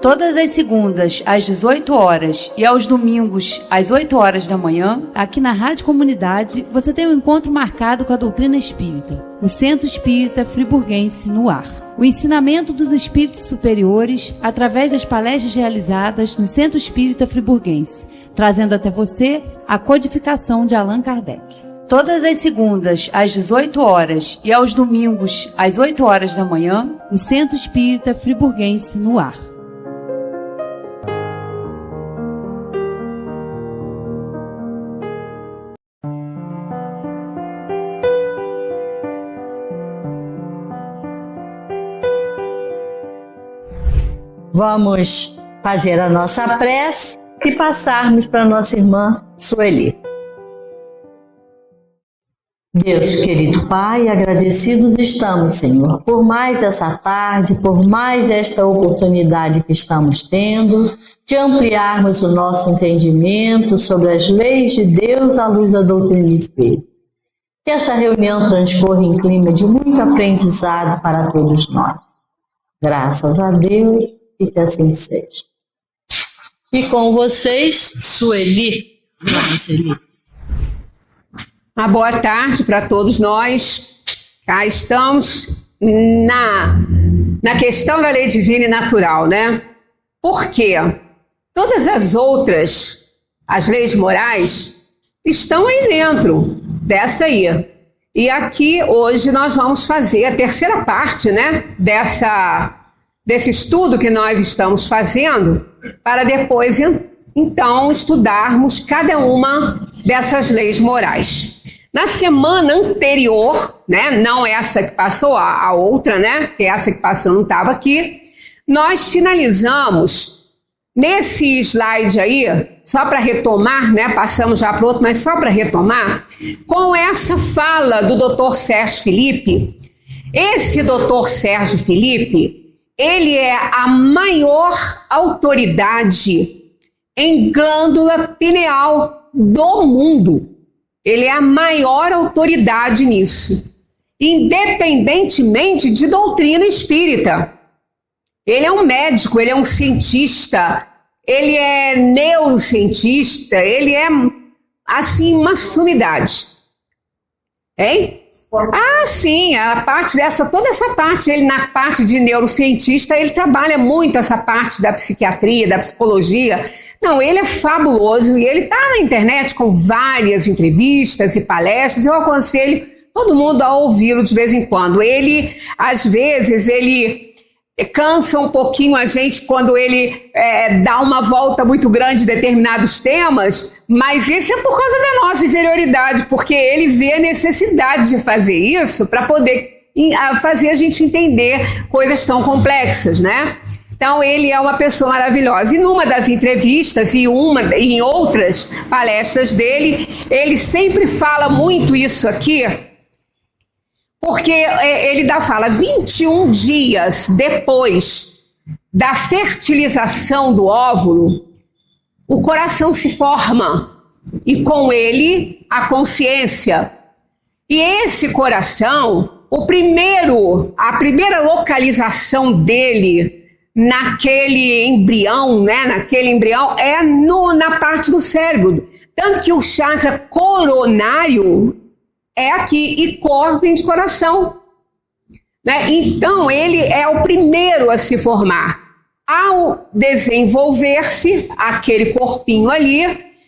Todas as segundas, às 18 horas e aos domingos, às 8 horas da manhã, aqui na Rádio Comunidade, você tem um encontro marcado com a doutrina espírita, o Centro Espírita Friburguense no ar. O ensinamento dos espíritos superiores através das palestras realizadas no Centro Espírita Friburguense, trazendo até você a codificação de Allan Kardec. Todas as segundas, às 18 horas e aos domingos, às 8 horas da manhã, o Centro Espírita Friburguense no ar. Vamos fazer a nossa prece e passarmos para a nossa irmã Sueli. Deus, querido Pai, agradecidos estamos, Senhor, por mais essa tarde, por mais esta oportunidade que estamos tendo de ampliarmos o nosso entendimento sobre as leis de Deus à luz da doutrina espírita. Que essa reunião transcorra em clima de muito aprendizado para todos nós. Graças a Deus. E que assim seja. E com vocês, Sueli. Uma boa tarde para todos nós. Cá estamos na questão da lei divina e natural, né? Por quê? Todas as outras, as leis morais, estão aí dentro dessa aí. E aqui, hoje, nós vamos fazer a terceira parte, né? Desse estudo que nós estamos fazendo, para depois, então, estudarmos cada uma dessas leis morais. Na semana anterior, né, não essa que passou, a outra, né, que essa que passou não estava aqui, nós finalizamos nesse slide aí, só para retomar, né, passamos já para o outro, mas só para retomar, com essa fala do Dr. Sérgio Felipe. Esse Dr. Sérgio Felipe, ele é a maior autoridade em glândula pineal do mundo. Ele é a maior autoridade nisso, independentemente de doutrina espírita. Ele é um médico, ele é um cientista, ele é neurocientista, ele é, assim, uma sumidade. Hein? Ah, sim, toda essa parte, ele na parte de neurocientista, ele trabalha muito essa parte da psiquiatria, da psicologia. Não, ele é fabuloso e ele está na internet com várias entrevistas e palestras. Eu aconselho todo mundo a ouvi-lo de vez em quando. Ele, às vezes, ele cansa um pouquinho a gente quando ele dá uma volta muito grande em determinados temas, mas isso é por causa da nossa inferioridade, porque ele vê a necessidade de fazer isso para poder fazer a gente entender coisas tão complexas, né? Então ele é uma pessoa maravilhosa. E numa das entrevistas e em outras palestras dele, ele sempre fala muito isso aqui, porque ele fala 21 dias depois da fertilização do óvulo, o coração se forma e com ele a consciência. E esse coração, a primeira localização dele naquele embrião, né? Naquele embrião é na parte do cérebro. Tanto que o chakra coronário é aqui, e cor vem de coração, né? Então ele é o primeiro a se formar. Ao desenvolver-se aquele corpinho ali,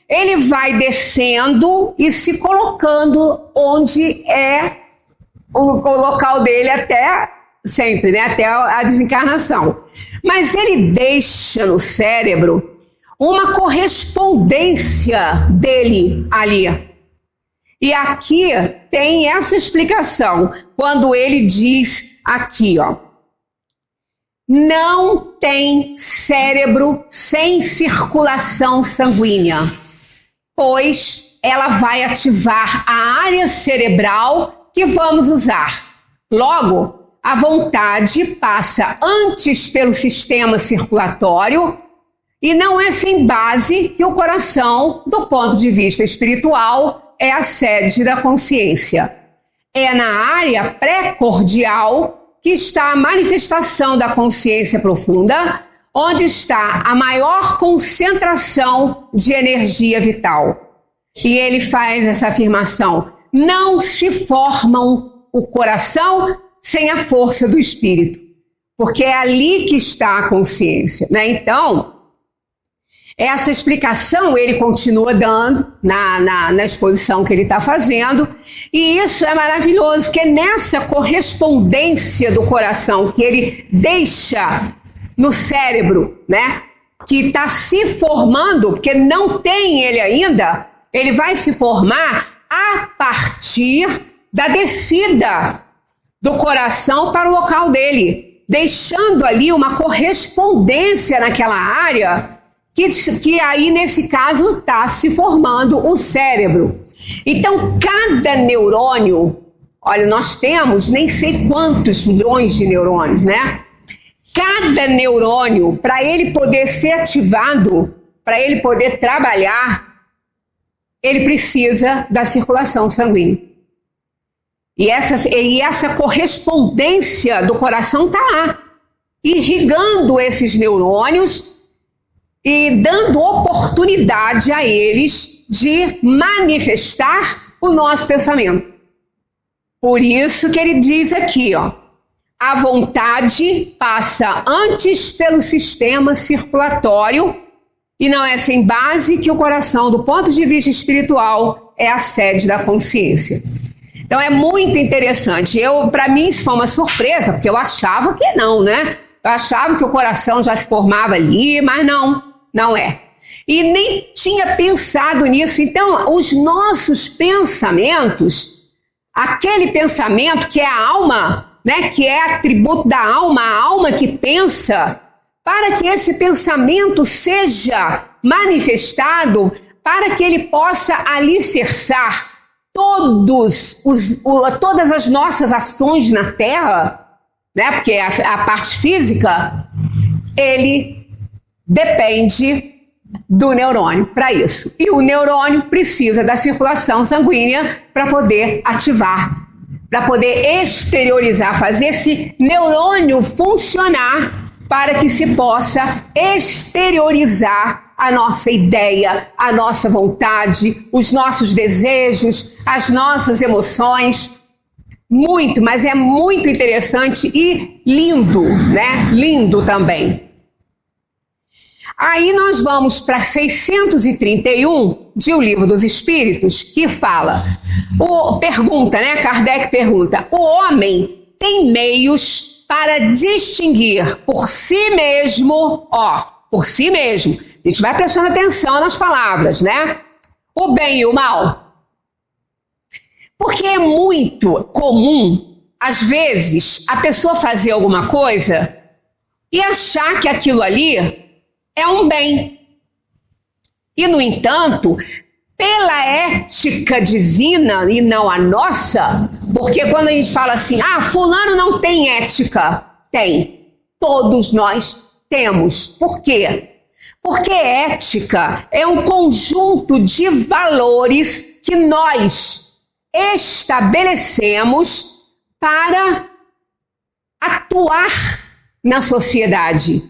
ele vai descendo e se colocando onde é o local dele até sempre, né? Até a desencarnação. Mas ele deixa no cérebro uma correspondência dele ali. E aqui tem essa explicação, quando ele diz aqui, ó, não tem cérebro sem circulação sanguínea, pois ela vai ativar a área cerebral que vamos usar. Logo, a vontade passa antes pelo sistema circulatório e não é sem base que o coração, do ponto de vista espiritual, é a sede da consciência. É na área pré-cordial que está a manifestação da consciência profunda, onde está a maior concentração de energia vital. E ele faz essa afirmação: não se formam o coração sem a força do espírito, porque é ali que está a consciência, né? Então, essa explicação ele continua dando na exposição que ele está fazendo, e isso é maravilhoso, que é nessa correspondência do coração que ele deixa no cérebro, né, que está se formando, porque não tem ele ainda, ele vai se formar a partir da descida do coração para o local dele, deixando ali uma correspondência naquela área que aí, nesse caso, está se formando o cérebro. Então, cada neurônio, olha, nós temos nem sei quantos milhões de neurônios, né? Cada neurônio, para ele poder ser ativado, para ele poder trabalhar, ele precisa da circulação sanguínea. E essa correspondência do coração está lá, irrigando esses neurônios e dando oportunidade a eles de manifestar o nosso pensamento. Por isso que ele diz aqui, ó, a vontade passa antes pelo sistema circulatório e não é sem base que o coração, do ponto de vista espiritual, é a sede da consciência. Então é muito interessante. Para mim isso foi uma surpresa, porque eu achava que não, né? Eu achava que o coração já se formava ali, mas não é. E nem tinha pensado nisso. Então, os nossos pensamentos, aquele pensamento que é a alma, né, que é atributo da alma, a alma que pensa, para que esse pensamento seja manifestado, para que ele possa alicerçar todas as nossas ações na Terra, né, porque a parte física, ele depende do neurônio para isso. E o neurônio precisa da circulação sanguínea para poder ativar, para poder exteriorizar, fazer esse neurônio funcionar para que se possa exteriorizar a nossa ideia, a nossa vontade, os nossos desejos, as nossas emoções. Muito, mas é muito interessante e lindo, né? Lindo também. Aí nós vamos para 631 de O Livro dos Espíritos, que fala, pergunta, né? Kardec pergunta: o homem tem meios para distinguir por si mesmo, por si mesmo. A gente vai prestando atenção nas palavras, né? O bem e o mal. Porque é muito comum, às vezes, a pessoa fazer alguma coisa e achar que aquilo ali é um bem. E, no entanto, pela ética divina e não a nossa, porque quando a gente fala assim, fulano não tem ética, tem. Todos nós temos. Por quê? Porque ética é um conjunto de valores que nós estabelecemos para atuar na sociedade,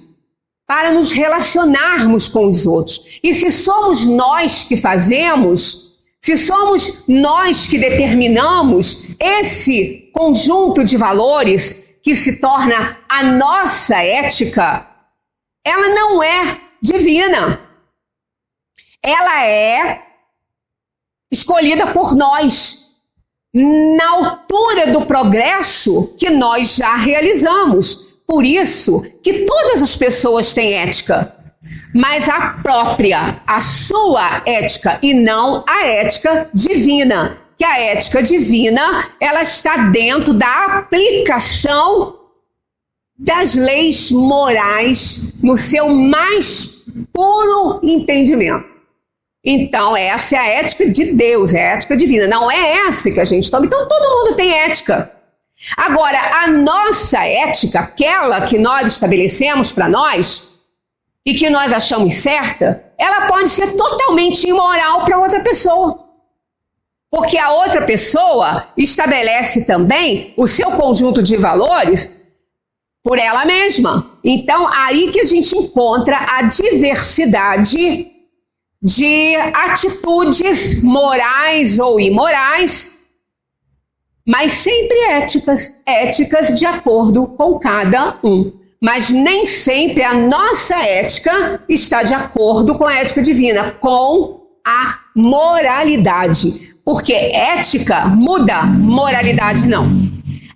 para nos relacionarmos com os outros. E se somos nós que fazemos, se somos nós que determinamos esse conjunto de valores que se torna a nossa ética, ela não é divina. Ela é escolhida por nós, na altura do progresso que nós já realizamos. Por isso que todas as pessoas têm ética, mas a sua ética, e não a ética divina. Que a ética divina, ela está dentro da aplicação das leis morais no seu mais puro entendimento. Então, essa é a ética de Deus, é a ética divina. Não é essa que a gente toma. Então, todo mundo tem ética. Agora, a nossa ética, aquela que nós estabelecemos para nós e que nós achamos certa, ela pode ser totalmente imoral para outra pessoa. Porque a outra pessoa estabelece também o seu conjunto de valores por ela mesma. Então, aí que a gente encontra a diversidade de atitudes morais ou imorais, mas sempre éticas de acordo com cada um. Mas nem sempre a nossa ética está de acordo com a ética divina, com a moralidade. Porque ética muda, moralidade não.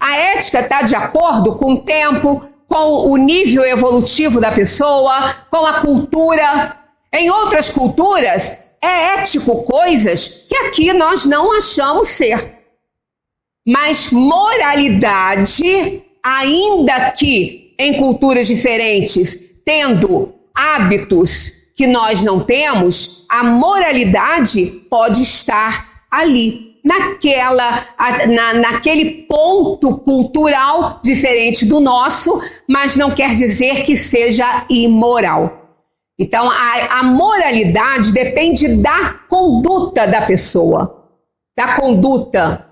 A ética está de acordo com o tempo, com o nível evolutivo da pessoa, com a cultura. Em outras culturas, é ético coisas que aqui nós não achamos ser. Mas moralidade, ainda que em culturas diferentes, tendo hábitos que nós não temos, a moralidade pode estar ali, naquele ponto cultural diferente do nosso, mas não quer dizer que seja imoral. Então, a moralidade depende da conduta da pessoa, da conduta,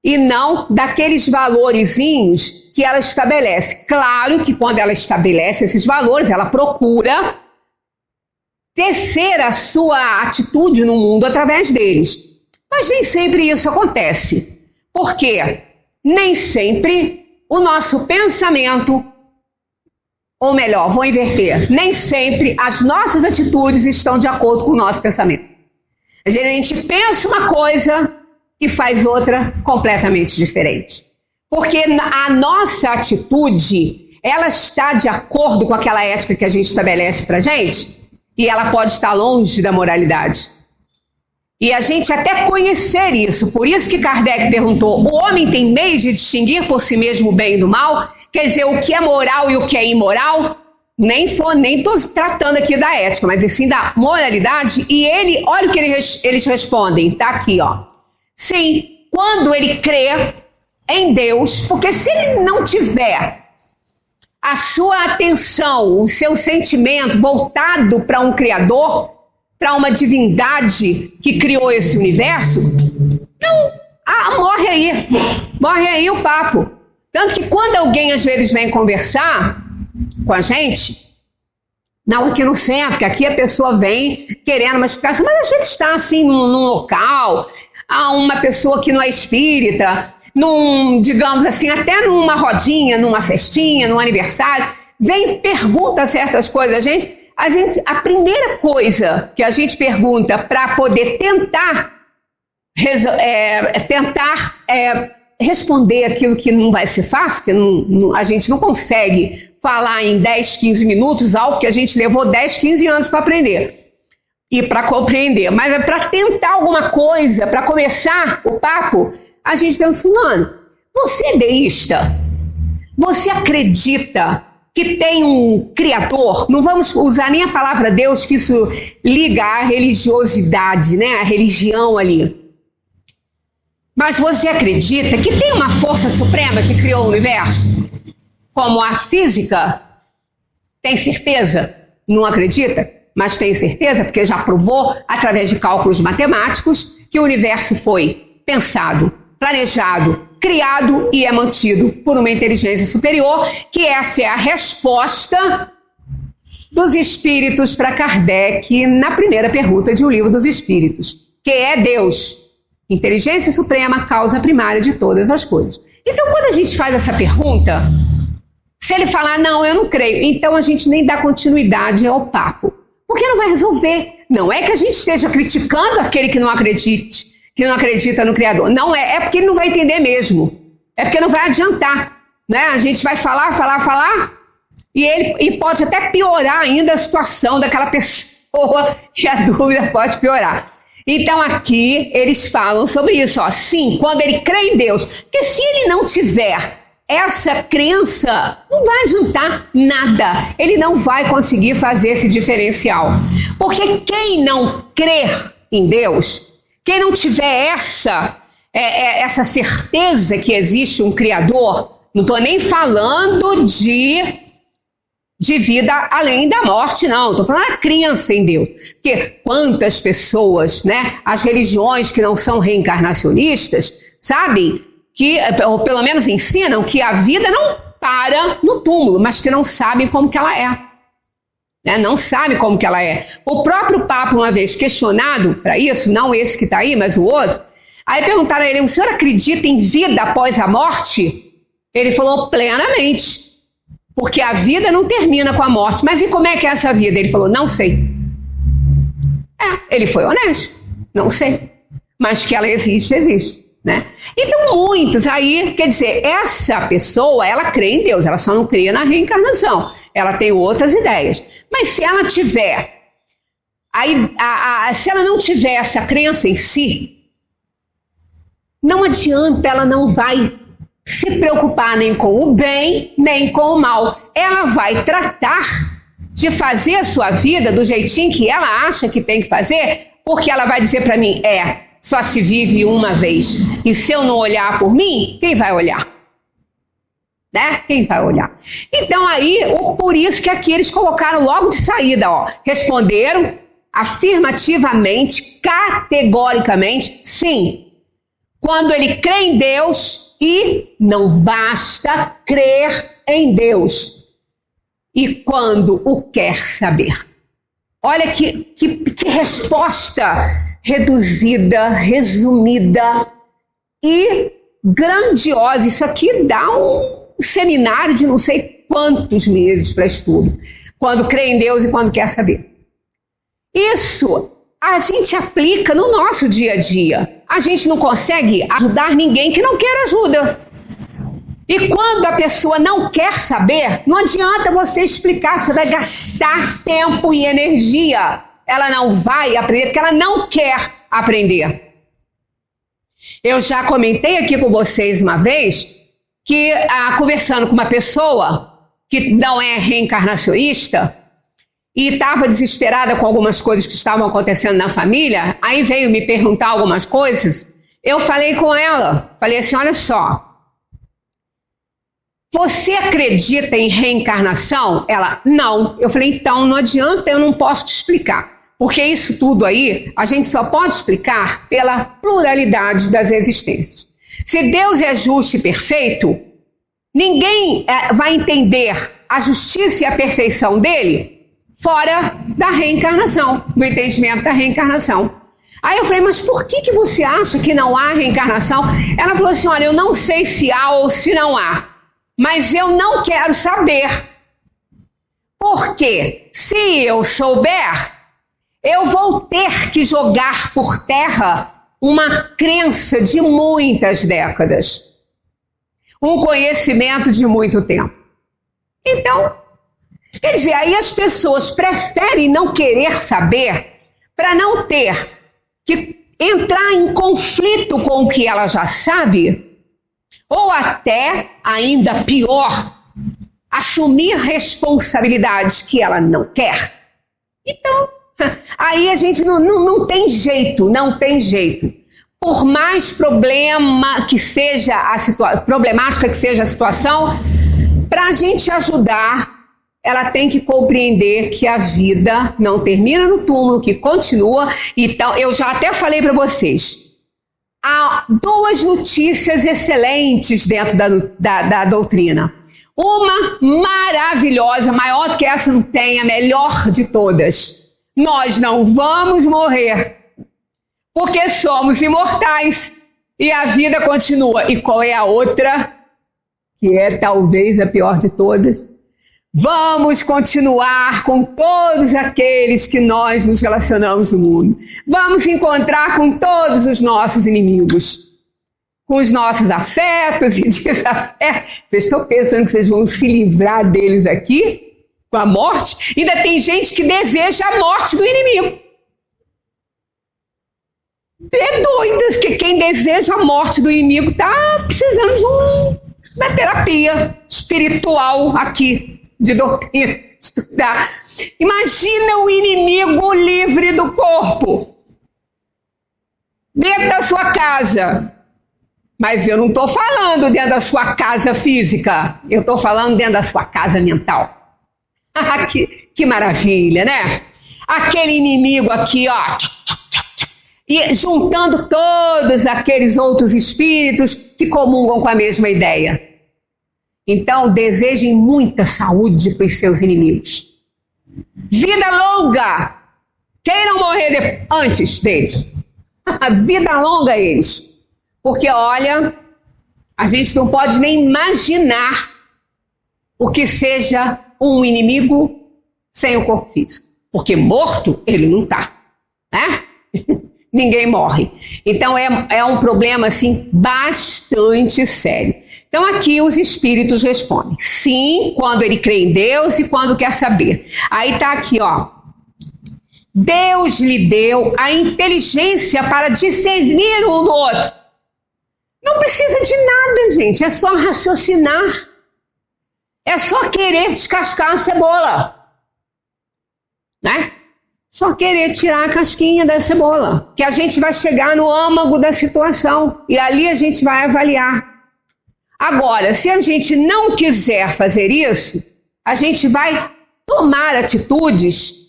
e não daqueles valorezinhos que ela estabelece. Claro que quando ela estabelece esses valores, ela procura tecer a sua atitude no mundo através deles. Mas nem sempre isso acontece. Por quê? Nem sempre o nosso pensamento, ou melhor, vou inverter, nem sempre as nossas atitudes estão de acordo com o nosso pensamento. A gente pensa uma coisa e faz outra completamente diferente. Porque a nossa atitude, ela está de acordo com aquela ética que a gente estabelece pra gente, e ela pode estar longe da moralidade. E a gente até conhecer isso, por isso que Kardec perguntou, o homem tem meios de distinguir por si mesmo o bem e do mal? Quer dizer, o que é moral e o que é imoral? Nem estou tratando aqui da ética, mas sim da moralidade. E olha o que eles respondem, tá aqui, ó. Sim, quando ele crê em Deus, porque se ele não tiver a sua atenção, o seu sentimento voltado para um Criador, para uma divindade que criou esse universo, então morre aí o papo. Tanto que quando alguém às vezes vem conversar com a gente, não aqui no centro, que aqui a pessoa vem querendo uma explicação, mas às vezes está assim num local, a uma pessoa que não é espírita, digamos assim, até numa rodinha, numa festinha, num aniversário, vem e pergunta certas coisas a primeira coisa que a gente pergunta para poder tentar responder aquilo que não vai ser fácil, que a gente não consegue falar em 10, 15 minutos algo que a gente levou 10, 15 anos para aprender e para compreender, mas é para tentar alguma coisa, para começar o papo, a gente pergunta, fulano, você é deísta? Você acredita que tem um Criador? Não vamos usar nem a palavra Deus, que isso liga à religiosidade, né? A religião ali. Mas você acredita que tem uma força suprema que criou o universo? Como a física? Tem certeza? Não acredita? Mas tem certeza, porque já provou, através de cálculos matemáticos, que o universo foi pensado, planejado, criado e é mantido por uma inteligência superior, que essa é a resposta dos espíritos para Kardec na primeira pergunta de O Livro dos Espíritos, que é Deus, inteligência suprema, causa primária de todas as coisas. Então, quando a gente faz essa pergunta, se ele falar, não, eu não creio, então a gente nem dá continuidade ao papo, porque não vai resolver. Não é que a gente esteja criticando aquele que não acredita no Criador. Não é porque ele não vai entender mesmo. É porque não vai adiantar, né? A gente vai falar, e pode até piorar ainda a situação daquela pessoa, e a dúvida pode piorar. Então aqui eles falam sobre isso, ó. Sim, quando ele crê em Deus, porque se ele não tiver essa crença, não vai adiantar nada. Ele não vai conseguir fazer esse diferencial. Porque quem não crê em Deus, quem não tiver essa certeza que existe um Criador, não estou nem falando de vida além da morte, não. Estou falando da crença em Deus. Porque quantas pessoas, né, as religiões que não são reencarnacionistas, sabem que, ou pelo menos ensinam, que a vida não para no túmulo, mas que não sabem como que ela é. Né? Não sabe como que ela é. O próprio Papa, uma vez questionado para isso, não esse que está aí, mas o outro, aí perguntaram a ele: o senhor acredita em vida após a morte? Ele falou: plenamente, porque a vida não termina com a morte. Mas e como é que é essa vida? Ele falou: não sei. Ele foi honesto, não sei, mas que ela existe, existe. Né? Então muitos aí, quer dizer, essa pessoa, ela crê em Deus, ela só não crê na reencarnação, ela tem outras ideias, mas se ela tiver, aí, se ela não tiver essa crença em si, não adianta, ela não vai se preocupar nem com o bem, nem com o mal, ela vai tratar de fazer a sua vida do jeitinho que ela acha que tem que fazer, porque ela vai dizer para mim: só se vive uma vez. E se eu não olhar por mim, quem vai olhar? Né? Quem vai olhar? Então aí, por isso que aqui eles colocaram logo de saída, responderam afirmativamente, categoricamente, sim. Quando ele crê em Deus, e não basta crer em Deus, e quando o quer saber. Olha que resposta reduzida, resumida e grandiosa. Isso aqui dá um seminário de não sei quantos meses para estudo. Quando crê em Deus e quando quer saber. Isso a gente aplica no nosso dia a dia. A gente não consegue ajudar ninguém que não quer ajuda. E quando a pessoa não quer saber, não adianta você explicar, você vai gastar tempo e energia. Ela não vai aprender porque ela não quer aprender. Eu já comentei aqui com vocês uma vez que, conversando com uma pessoa que não é reencarnacionista e estava desesperada com algumas coisas que estavam acontecendo na família, aí veio me perguntar algumas coisas, eu falei com ela, falei assim: olha só, você acredita em reencarnação? Ela: não. Eu falei: então não adianta, eu não posso te explicar. Porque isso tudo aí, a gente só pode explicar pela pluralidade das existências. Se Deus é justo e perfeito, ninguém vai entender a justiça e a perfeição dele fora da reencarnação, do entendimento da reencarnação. Aí eu falei: mas por que você acha que não há reencarnação? Ela falou assim: olha, eu não sei se há ou se não há, mas eu não quero saber. Porque se eu souber, eu vou ter que jogar por terra uma crença de muitas décadas, um conhecimento de muito tempo. Então, quer dizer, aí as pessoas preferem não querer saber para não ter que entrar em conflito com o que ela já sabe, ou até, ainda pior, assumir responsabilidades que ela não quer. Então, aí a gente não tem jeito, não tem jeito. Por mais problemática que seja a situação, para a gente ajudar, ela tem que compreender que a vida não termina no túmulo, que continua. Então, eu já até falei para vocês, há duas notícias excelentes dentro da doutrina. Uma maravilhosa, maior do que essa não tem, a melhor de todas. Nós não vamos morrer, porque somos imortais e a vida continua. E qual é a outra, que é talvez a pior de todas? Vamos continuar com todos aqueles que nós nos relacionamos no mundo. Vamos encontrar com todos os nossos inimigos, com os nossos afetos e desafetos. Vocês estão pensando que vocês vão se livrar deles aqui? Com a morte? Ainda tem gente que deseja a morte do inimigo. É doido, que quem deseja a morte do inimigo está precisando de uma terapia espiritual aqui, de doutrina, estudar. Imagina o inimigo livre do corpo, dentro da sua casa. Mas eu não estou falando dentro da sua casa física, eu estou falando dentro da sua casa mental. que maravilha, né? Aquele inimigo aqui, ó, e juntando todos aqueles outros espíritos que comungam com a mesma ideia. Então, desejem muita saúde para os seus inimigos. Vida longa. Queiram morrer antes deles. Vida longa a eles. Porque, olha, a gente não pode nem imaginar o que seja um inimigo sem o corpo físico. Porque morto, ele não está. Né? Ninguém morre. Então, é um problema, assim, bastante sério. Então, aqui os espíritos respondem. Sim, quando ele crê em Deus e quando quer saber. Aí está aqui, ó. Deus lhe deu a inteligência para discernir um do outro. Não precisa de nada, gente. É só raciocinar. É só querer descascar a cebola. Né? Só querer tirar a casquinha da cebola. Que a gente vai chegar no âmago da situação. E ali a gente vai avaliar. Agora, se a gente não quiser fazer isso, a gente vai tomar atitudes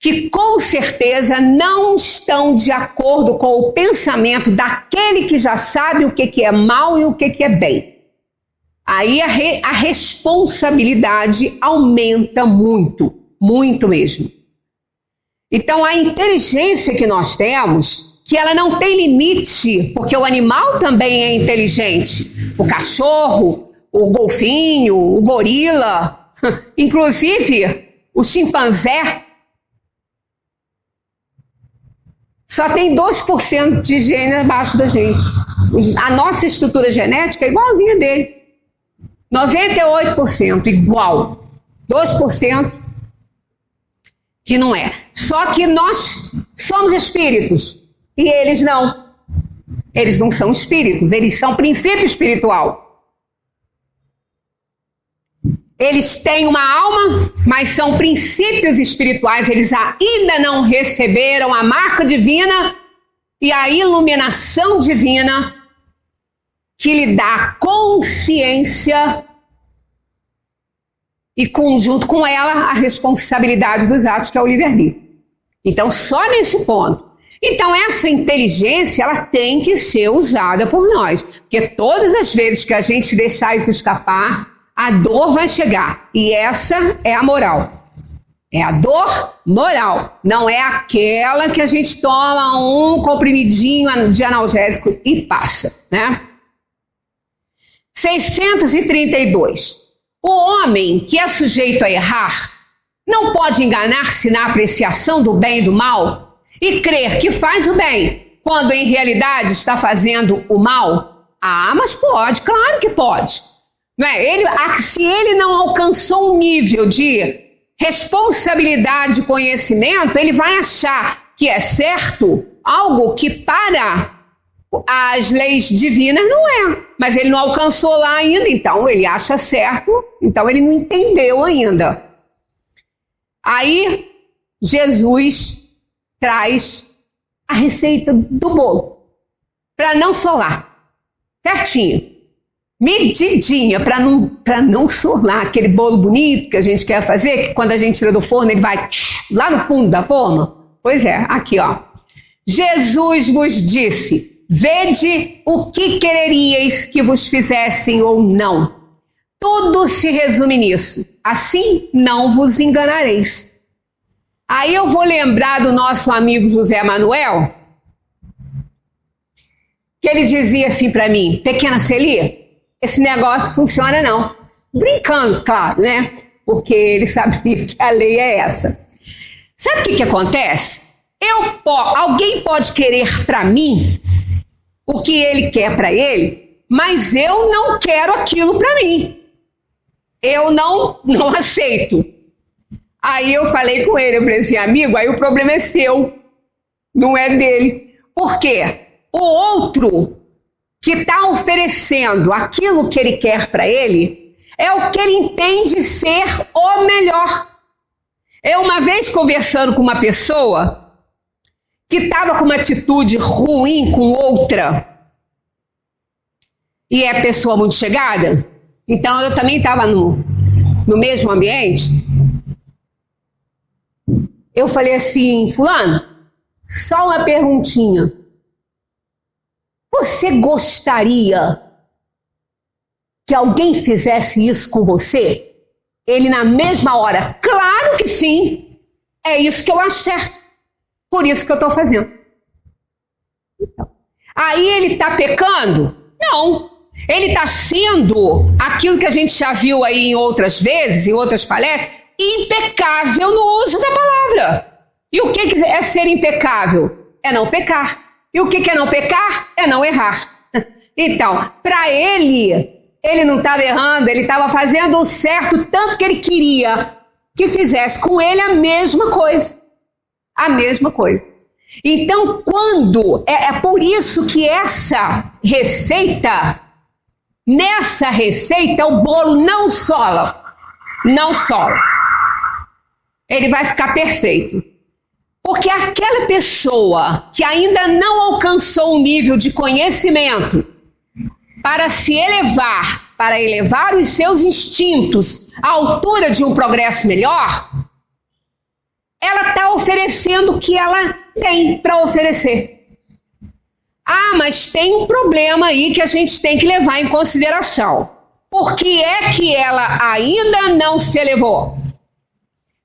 que com certeza não estão de acordo com o pensamento daquele que já sabe o que é mal e o que é bem. Aí a responsabilidade aumenta muito, muito mesmo. Então a inteligência que nós temos, que ela não tem limite, porque o animal também é inteligente. O cachorro, o golfinho, o gorila, inclusive o chimpanzé, só tem 2% de gene abaixo da gente. A nossa estrutura genética é igualzinha dele. 98% igual. 2% que não é. Só que nós somos espíritos e eles não. Eles não são espíritos, eles são princípio espiritual. Eles têm uma alma, mas são princípios espirituais. Eles ainda não receberam a marca divina e a iluminação divina que lhe dá consciência e, junto com ela, a responsabilidade dos atos, que é o livre-arbítrio. Então, só nesse ponto. Então, essa inteligência, ela tem que ser usada por nós. Porque todas as vezes que a gente deixar isso escapar, a dor vai chegar. E essa é a moral. É a dor moral. Não é aquela que a gente toma um comprimidinho de analgésico e passa, né? 632. O homem que é sujeito a errar não pode enganar-se na apreciação do bem e do mal e crer que faz o bem, quando em realidade está fazendo o mal? Ah, mas pode, claro que pode. Não é? Se ele não alcançou um nível de responsabilidade e conhecimento, ele vai achar que é certo algo que para as leis divinas não é. Mas ele não alcançou lá ainda, então ele acha certo, então ele não entendeu ainda. Aí Jesus traz a receita do bolo, para não solar, certinho, medidinha, para não solar aquele bolo bonito que a gente quer fazer, que quando a gente tira do forno ele vai lá no fundo da forma. Pois é, aqui ó, Jesus vos disse: vede o que quereríeis que vos fizessem ou não. Tudo se resume nisso. Assim não vos enganareis. Aí eu vou lembrar do nosso amigo José Manuel, que ele dizia assim para mim: pequena Celi, esse negócio funciona não. Brincando, claro, né? Porque ele sabia que a lei é essa. Sabe o que acontece? Alguém pode querer para mim o que ele quer para ele, mas eu não quero aquilo para mim. Eu não aceito. Aí eu falei com ele, eu falei assim: amigo, aí o problema é seu, não é dele. Por quê? O outro que está oferecendo aquilo que ele quer para ele é o que ele entende ser o melhor. Eu uma vez conversando com uma pessoa que estava com uma atitude ruim com outra, e é pessoa muito chegada, então eu também estava no mesmo ambiente. Eu falei assim: fulano, só uma perguntinha. Você gostaria que alguém fizesse isso com você? Ele na mesma hora, claro que sim, é isso que eu acho certo, por isso que eu estou fazendo. Então, aí ele está pecando? Não, ele está sendo aquilo que a gente já viu aí em outras vezes, em outras palestras, impecável no uso da palavra. E o que é ser impecável? É não pecar. E o que é não pecar? É não errar. Então, para ele não estava errando, ele estava fazendo o certo, tanto que ele queria que fizesse com ele a mesma coisa. A mesma coisa. Então, é por isso que nessa receita, o bolo não sola. Não sola. Ele vai ficar perfeito. Porque aquela pessoa que ainda não alcançou um nível de conhecimento para se elevar, para elevar os seus instintos à altura de um progresso melhor, ela está oferecendo o que ela tem para oferecer. Ah, mas tem um problema aí que a gente tem que levar em consideração. Por que é que ela ainda não se elevou?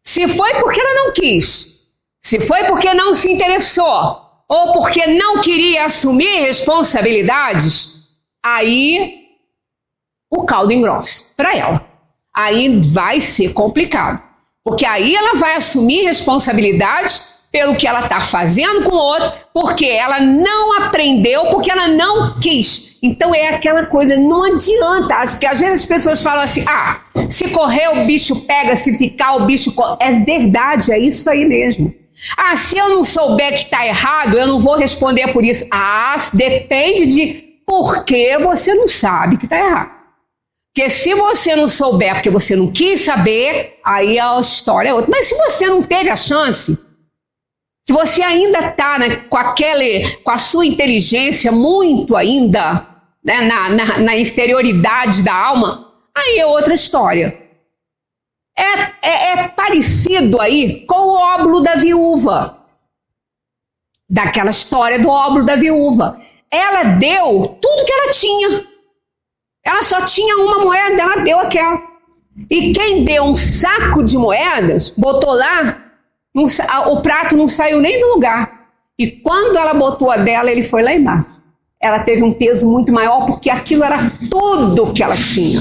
Se foi porque ela não quis, se foi porque não se interessou, ou porque não queria assumir responsabilidades, aí o caldo engrossa para ela. Aí vai ser complicado. Porque aí ela vai assumir responsabilidades pelo que ela está fazendo com o outro, porque ela não aprendeu, porque ela não quis. Então é aquela coisa, não adianta, porque às vezes as pessoas falam assim, se correr o bicho pega, se ficar o bicho... É verdade, é isso aí mesmo. Se eu não souber que está errado, eu não vou responder por isso. Depende de por que você não sabe que está errado. Porque se você não souber, porque você não quis saber, aí a história é outra. Mas se você não teve a chance, se você ainda está com a sua inteligência muito ainda, né, na inferioridade da alma, aí é outra história. É parecido aí com o óbolo da viúva. Daquela história do óbolo da viúva. Ela deu tudo que ela tinha. Ela só tinha uma moeda, ela deu aquela. E quem deu um saco de moedas, botou lá, o prato não saiu nem do lugar. E quando ela botou a dela, ele foi lá embaixo. Ela teve um peso muito maior, porque aquilo era tudo que ela tinha.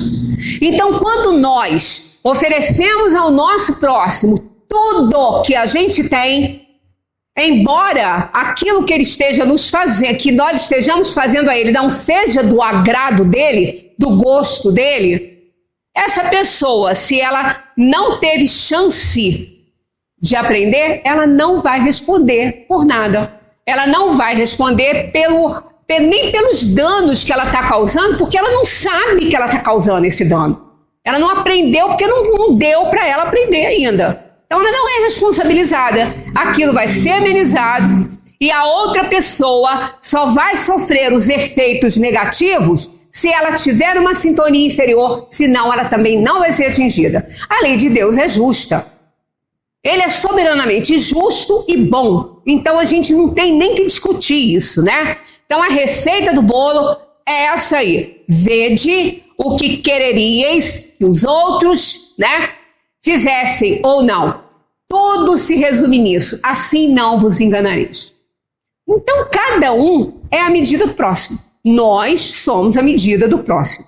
Então, quando nós oferecemos ao nosso próximo tudo que a gente tem, embora aquilo que ele esteja nos fazendo, que nós estejamos fazendo a ele, não seja do agrado dele, do gosto dele, essa pessoa, se ela não teve chance de aprender, ela não vai responder por nada. Ela não vai responder nem pelos danos que ela está causando, porque ela não sabe que ela está causando esse dano. Ela não aprendeu porque não deu para ela aprender ainda. Então ela não é responsabilizada. Aquilo vai ser amenizado e a outra pessoa só vai sofrer os efeitos negativos se ela tiver uma sintonia inferior, senão ela também não vai ser atingida. A lei de Deus é justa. Ele é soberanamente justo e bom. Então a gente não tem nem que discutir isso, né? Então a receita do bolo é essa aí. Vede o que quereríeis que os outros, né, fizessem ou não. Tudo se resume nisso. Assim não vos enganareis. Então cada um é a medida do próximo. Nós somos a medida do próximo.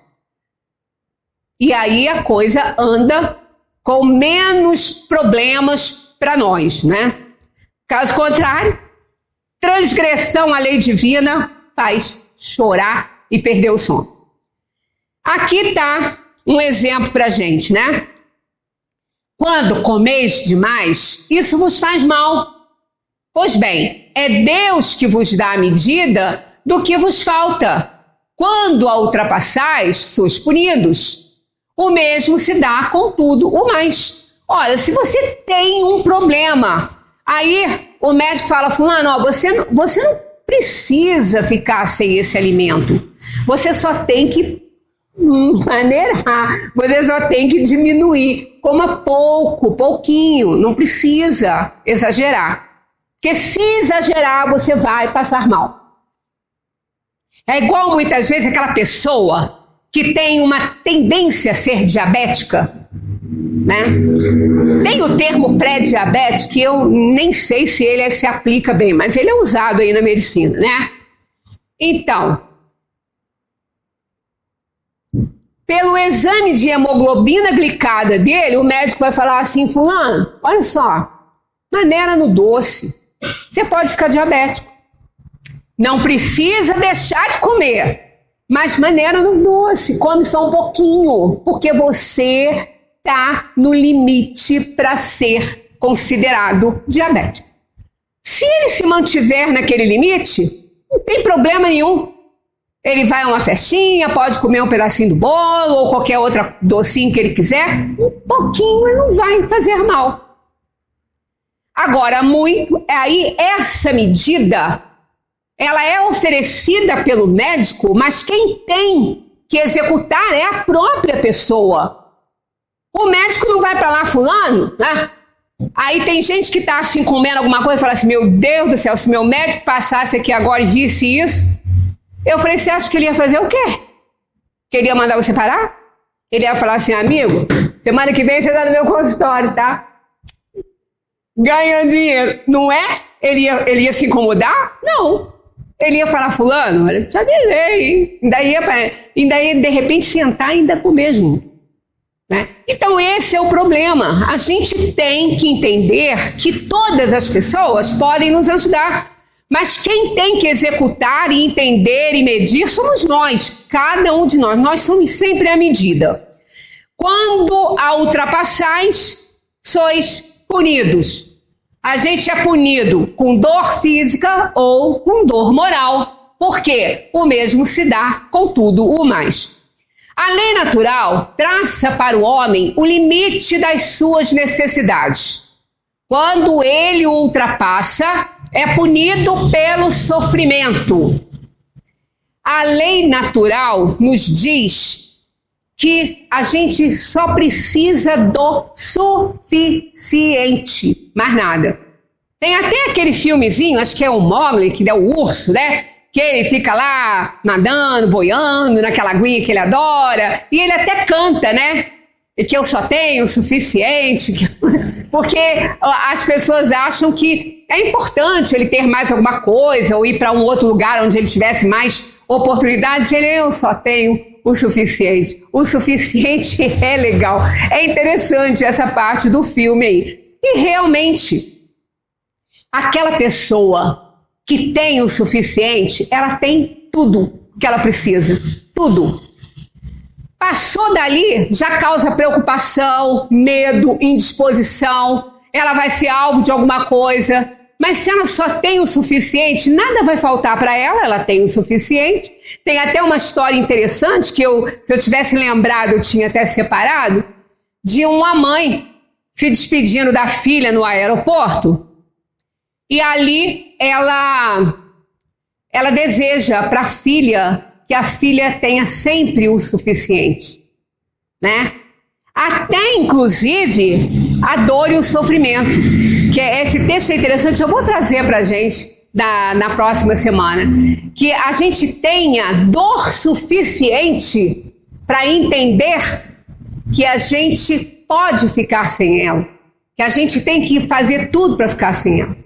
E aí a coisa anda com menos problemas para nós, né? Caso contrário, transgressão à lei divina faz chorar e perder o sono. Aqui está um exemplo para a gente, né? Quando comeis demais, isso vos faz mal. Pois bem, é Deus que vos dá a medida do que vos falta. Quando a ultrapassais, sois punidos. O mesmo se dá com tudo o mais. Olha, se você tem um problema, aí o médico fala, fulano, ó, você não precisa ficar sem esse alimento. Você só tem que maneirar, você só tem que diminuir. Coma pouquinho, não precisa exagerar. Porque se exagerar, você vai passar mal. É igual muitas vezes aquela pessoa que tem uma tendência a ser diabética, né? Tem o termo pré-diabetes, que eu nem sei se ele se aplica bem, mas ele é usado aí na medicina, né? Então, pelo exame de hemoglobina glicada dele, o médico vai falar assim: fulano, olha só, maneira no doce, você pode ficar diabético. Não precisa deixar de comer, mas maneira no doce, come só um pouquinho, porque você está no limite para ser considerado diabético. Se ele se mantiver naquele limite, não tem problema nenhum. Ele vai a uma festinha, pode comer um pedacinho do bolo ou qualquer outro docinho que ele quiser, um pouquinho ele não vai fazer mal. Agora, aí essa medida, ela é oferecida pelo médico, mas quem tem que executar é a própria pessoa. O médico não vai para lá, fulano, né? Aí tem gente que está assim comendo alguma coisa e fala assim: meu Deus do céu, se meu médico passasse aqui agora e visse isso. Eu falei: você acha que ele ia fazer o quê? Que ele ia mandar você parar? Ele ia falar assim: amigo, semana que vem você está no meu consultório, tá? Ganhando dinheiro. Não é? Ele ia se incomodar? Não. Ele ia falar: fulano, olha, te avisei, hein? Ainda ia de repente sentar e ainda comer junto. Né? Então esse é o problema. A gente tem que entender que todas as pessoas podem nos ajudar, mas quem tem que executar e entender e medir somos nós, cada um de nós. Nós somos sempre a medida. Quando a ultrapassais, sois punidos. A gente é punido com dor física ou com dor moral. Por quê? O mesmo se dá com tudo o mais. A lei natural traça para o homem o limite das suas necessidades. Quando ele o ultrapassa, é punido pelo sofrimento. A lei natural nos diz que a gente só precisa do suficiente, mais nada. Tem até aquele filmezinho, acho que é o Mowgli, que é o urso, né? Que ele fica lá nadando, boiando, naquela aguinha que ele adora. E ele até canta, né? Que eu só tenho o suficiente. Porque as pessoas acham que é importante ele ter mais alguma coisa ou ir para um outro lugar onde ele tivesse mais oportunidades. Eu só tenho o suficiente. O suficiente é legal. É interessante essa parte do filme aí. E realmente, aquela pessoa que tem o suficiente, ela tem tudo que ela precisa. Tudo. Passou dali, já causa preocupação, medo, indisposição. Ela vai ser alvo de alguma coisa. Mas se ela só tem o suficiente, nada vai faltar para ela. Ela tem o suficiente. Tem até uma história interessante que se eu tivesse lembrado, eu tinha até separado, de uma mãe se despedindo da filha no aeroporto. E ali ela deseja para a filha que a filha tenha sempre o suficiente, né? Até, inclusive, a dor e o sofrimento. Que esse texto é interessante, eu vou trazer para a gente na próxima semana. Que a gente tenha dor suficiente para entender que a gente pode ficar sem ela. Que a gente tem que fazer tudo para ficar sem ela.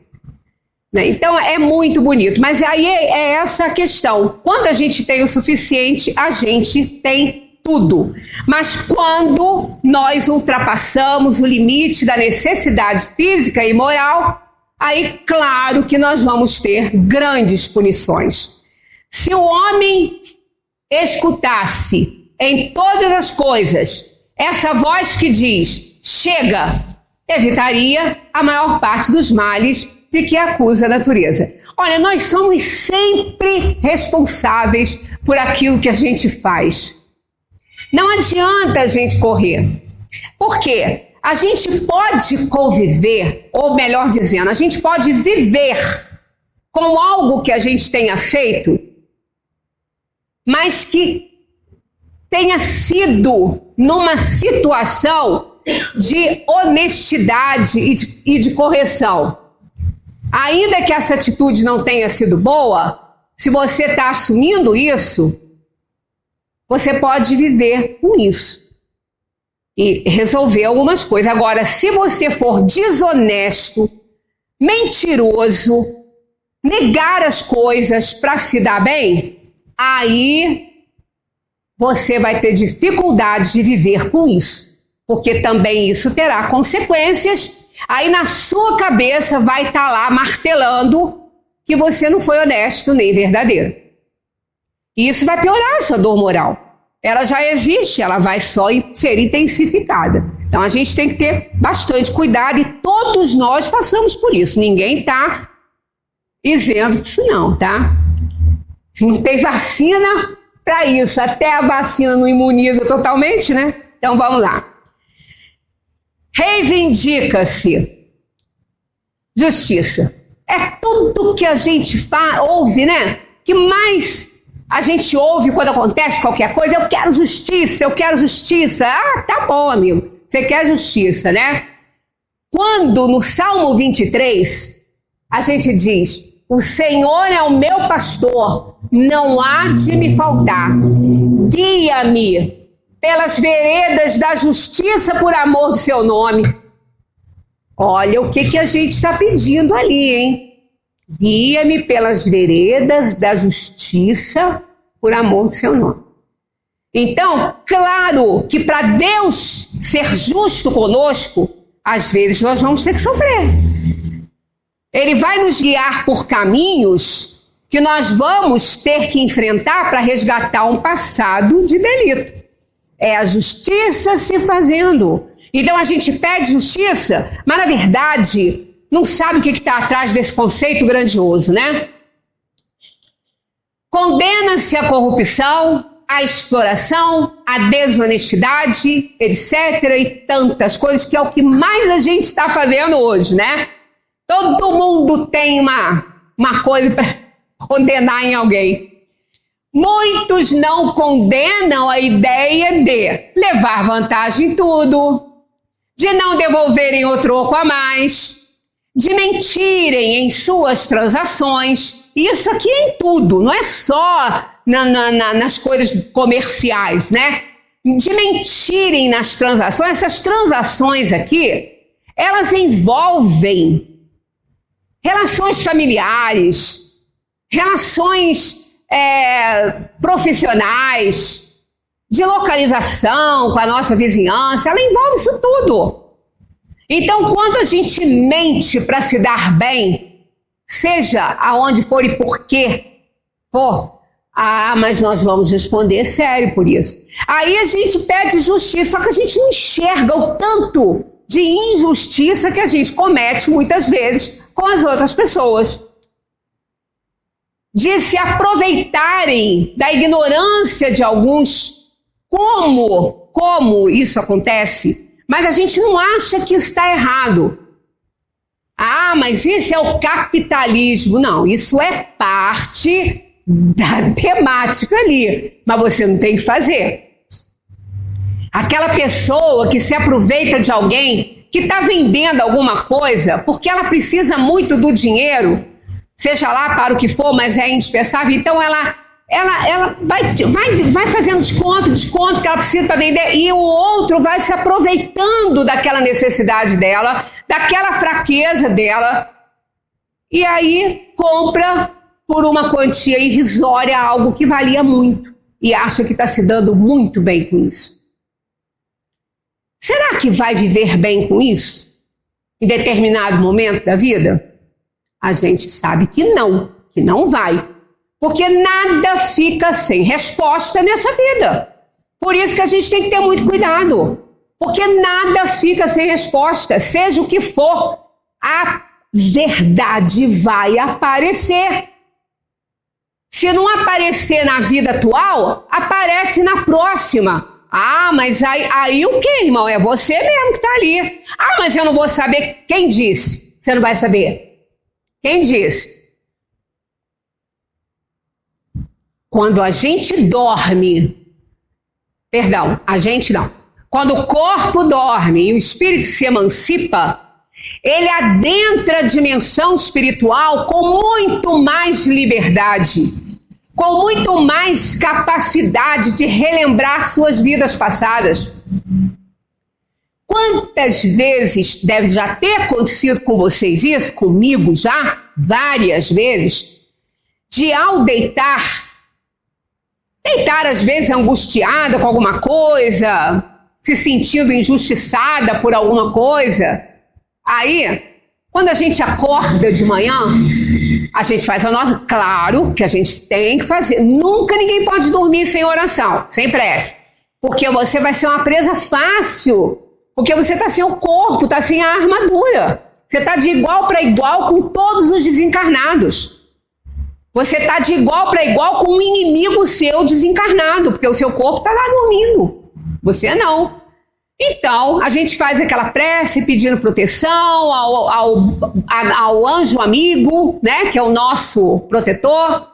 Então é muito bonito, mas aí é essa a questão. Quando a gente tem o suficiente, a gente tem tudo. Mas quando nós ultrapassamos o limite da necessidade física e moral, aí claro que nós vamos ter grandes punições. Se o homem escutasse em todas as coisas essa voz que diz: chega, evitaria a maior parte dos males de que acusa a natureza. Olha, nós somos sempre responsáveis por aquilo que a gente faz. Não adianta a gente correr. Por quê? A gente pode conviver, ou melhor dizendo, a gente pode viver com algo que a gente tenha feito, mas que tenha sido numa situação de honestidade e de correção. Ainda que essa atitude não tenha sido boa, se você está assumindo isso, você pode viver com isso e resolver algumas coisas. Agora, se você for desonesto, mentiroso, negar as coisas para se dar bem, aí você vai ter dificuldade de viver com isso, porque também isso terá consequências. Aí na sua cabeça vai estar lá martelando que você não foi honesto nem verdadeiro. E isso vai piorar a sua dor moral. Ela já existe, ela vai só ser intensificada. Então a gente tem que ter bastante cuidado e todos nós passamos por isso. Ninguém está isento disso não, tá? Não tem vacina para isso. Até a vacina não imuniza totalmente, né? Então vamos lá. Reivindica-se justiça. É tudo que a gente ouve, né? Que mais a gente ouve quando acontece qualquer coisa. Eu quero justiça, eu quero justiça. Ah, tá bom, amigo. Você quer justiça, né? Quando no Salmo 23, a gente diz: o Senhor é o meu pastor, não há de me faltar. Guia-me pelas veredas da justiça por amor do seu nome. Olha o que a gente está pedindo ali, hein? Guia-me pelas veredas da justiça por amor do seu nome. Então, claro que para Deus ser justo conosco, às vezes nós vamos ter que sofrer. Ele vai nos guiar por caminhos que nós vamos ter que enfrentar para resgatar um passado de delito. É a justiça se fazendo. Então a gente pede justiça, mas na verdade não sabe o que está atrás desse conceito grandioso, né? Condena-se a corrupção, a exploração, a desonestidade, etc. e tantas coisas, que é o que mais a gente está fazendo hoje, né? Todo mundo tem uma coisa para condenar em alguém. Muitos não condenam a ideia de levar vantagem em tudo, de não devolverem o troco a mais, de mentirem em suas transações. Isso aqui é em tudo, não é só nas coisas comerciais, né? De mentirem nas transações. Essas transações aqui, elas envolvem relações familiares, relações profissionais, de localização com a nossa vizinhança. Ela envolve isso tudo. Então, quando a gente mente para se dar bem, seja aonde for e por que for, mas nós vamos responder sério por isso. Aí a gente pede justiça, só que a gente não enxerga o tanto de injustiça que a gente comete muitas vezes com as outras pessoas. De se aproveitarem da ignorância de alguns. Como isso acontece? Mas a gente não acha que está errado. Ah, mas isso é o capitalismo. Não, isso é parte da temática ali. Mas você não tem que fazer. Aquela pessoa que se aproveita de alguém que está vendendo alguma coisa porque ela precisa muito do dinheiro, seja lá para o que for, mas é indispensável. Então ela vai fazendo desconto que ela precisa para vender, e o outro vai se aproveitando daquela necessidade dela, daquela fraqueza dela, e aí compra por uma quantia irrisória algo que valia muito e acha que está se dando muito bem com isso. Será que vai viver bem com isso em determinado momento da vida? A gente sabe que não vai. Porque nada fica sem resposta nessa vida. Por isso que a gente tem que ter muito cuidado. Porque nada fica sem resposta. Seja o que for, a verdade vai aparecer. Se não aparecer na vida atual, aparece na próxima. Ah, mas aí o que, irmão? É você mesmo que está ali. Ah, mas eu não vou saber. Quem disse? Você não vai saber. Quem disse? Quando a gente dorme, a gente não. Quando o corpo dorme e o espírito se emancipa, ele adentra a dimensão espiritual com muito mais liberdade. com muito mais capacidade de relembrar suas vidas passadas. Quantas vezes deve já ter acontecido com vocês isso, comigo já, várias vezes, de ao deitar às vezes angustiada com alguma coisa, se sentindo injustiçada por alguma coisa. Aí, quando a gente acorda de manhã, a gente faz a nossa... Claro que a gente tem que fazer. Nunca ninguém pode dormir sem oração, sem prece. Porque você vai ser uma presa fácil. Porque você está sem o corpo, está sem a armadura. Você está de igual para igual com todos os desencarnados. Você está de igual para igual com um inimigo seu desencarnado, porque o seu corpo está lá dormindo. Você não. Então, a gente faz aquela prece pedindo proteção ao anjo amigo, né, que é o nosso protetor,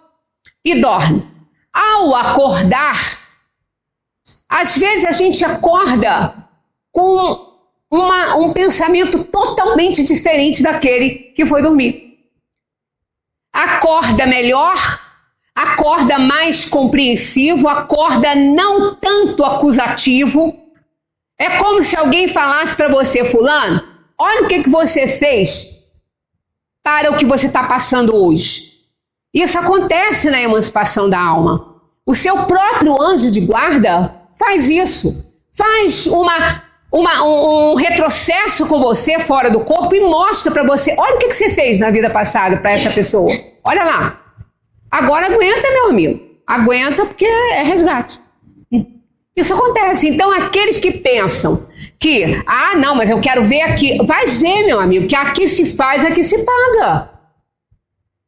e dorme. Ao acordar, às vezes a gente acorda com um pensamento totalmente diferente daquele que foi dormir. Acorda melhor, acorda mais compreensivo, acorda não tanto acusativo. É como se alguém falasse para você, fulano, olha o que você fez para o que você está passando hoje. Isso acontece na emancipação da alma. O seu próprio anjo de guarda faz isso. Faz um retrocesso com você fora do corpo e mostra para você, olha o que você fez na vida passada para essa pessoa. Olha lá. Agora aguenta, meu amigo. Aguenta porque é resgate. Isso acontece. Então, aqueles que pensam que, não, mas eu quero ver aqui. Vai ver, meu amigo, que aqui se faz, aqui se paga.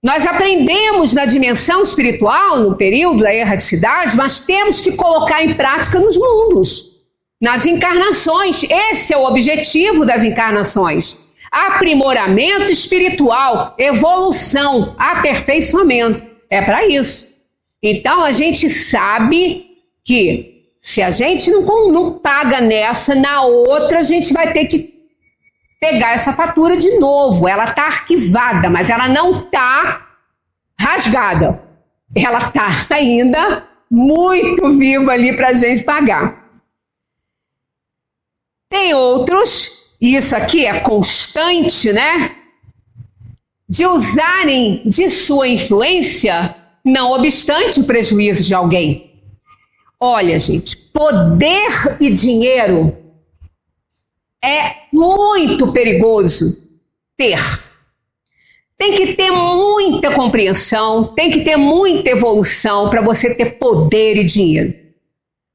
Nós aprendemos na dimensão espiritual, no período da erraticidade, mas temos que colocar em prática nos mundos. Nas encarnações, esse é o objetivo das encarnações. Aprimoramento espiritual, evolução, aperfeiçoamento. É para isso. Então a gente sabe que se a gente não paga nessa, na outra a gente vai ter que pegar essa fatura de novo. Ela está arquivada, mas ela não está rasgada. Ela está ainda muito viva ali para a gente pagar. Tem outros, e isso aqui é constante, né? De usarem de sua influência, não obstante o prejuízo de alguém. Olha, gente, poder e dinheiro é muito perigoso ter. Tem que ter muita compreensão, tem que ter muita evolução para você ter poder e dinheiro.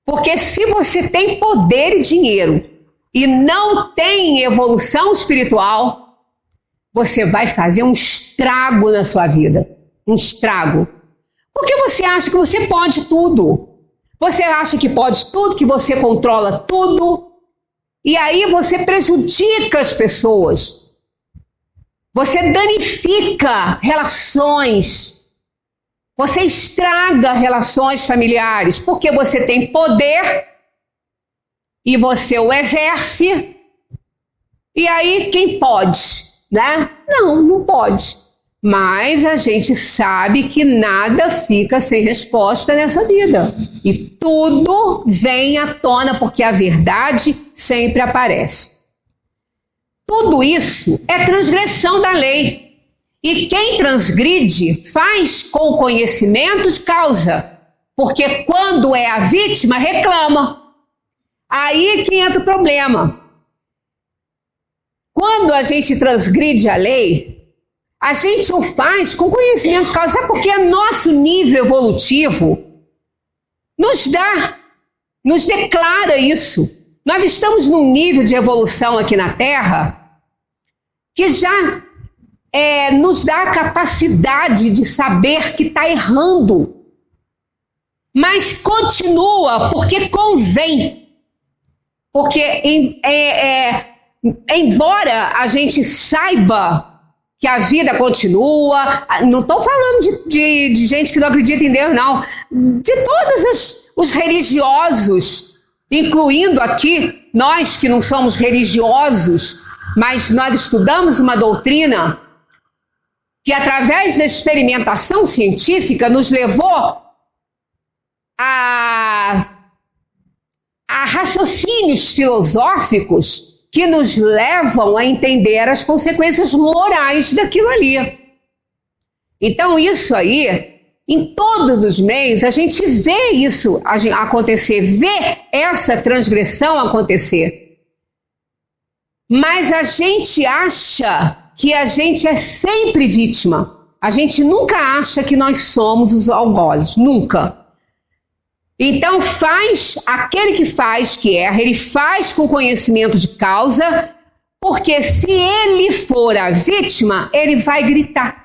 Porque se você tem poder e dinheiro e não tem evolução espiritual, você vai fazer um estrago na sua vida. Um estrago. Porque você acha que você pode tudo. Você acha que pode tudo, que você controla tudo. E aí você prejudica as pessoas. Você danifica relações. Você estraga relações familiares. Porque você tem poder e você o exerce. E aí quem pode, né? Não pode. Mas a gente sabe que nada fica sem resposta nessa vida. E tudo vem à tona porque a verdade sempre aparece. Tudo isso é transgressão da lei. E quem transgride faz com conhecimento de causa. Porque quando é a vítima, reclama. Aí que entra o problema. Quando a gente transgride a lei, a gente o faz com conhecimento de causa. Sabe por que nosso nível evolutivo nos declara isso? Nós estamos num nível de evolução aqui na Terra que já nos dá a capacidade de saber que está errando. Mas continua porque convém. Porque embora a gente saiba que a vida continua, não estou falando de gente que não acredita em Deus, não. De todos os religiosos, incluindo aqui nós que não somos religiosos, mas nós estudamos uma doutrina que através da experimentação científica nos levou a raciocínios filosóficos que nos levam a entender as consequências morais daquilo ali. Então, isso aí, em todos os meios, a gente vê isso acontecer, vê essa transgressão acontecer. Mas a gente acha que a gente é sempre vítima. A gente nunca acha que nós somos os algozes, nunca. Então aquele que erra, ele faz com conhecimento de causa, porque se ele for a vítima, ele vai gritar.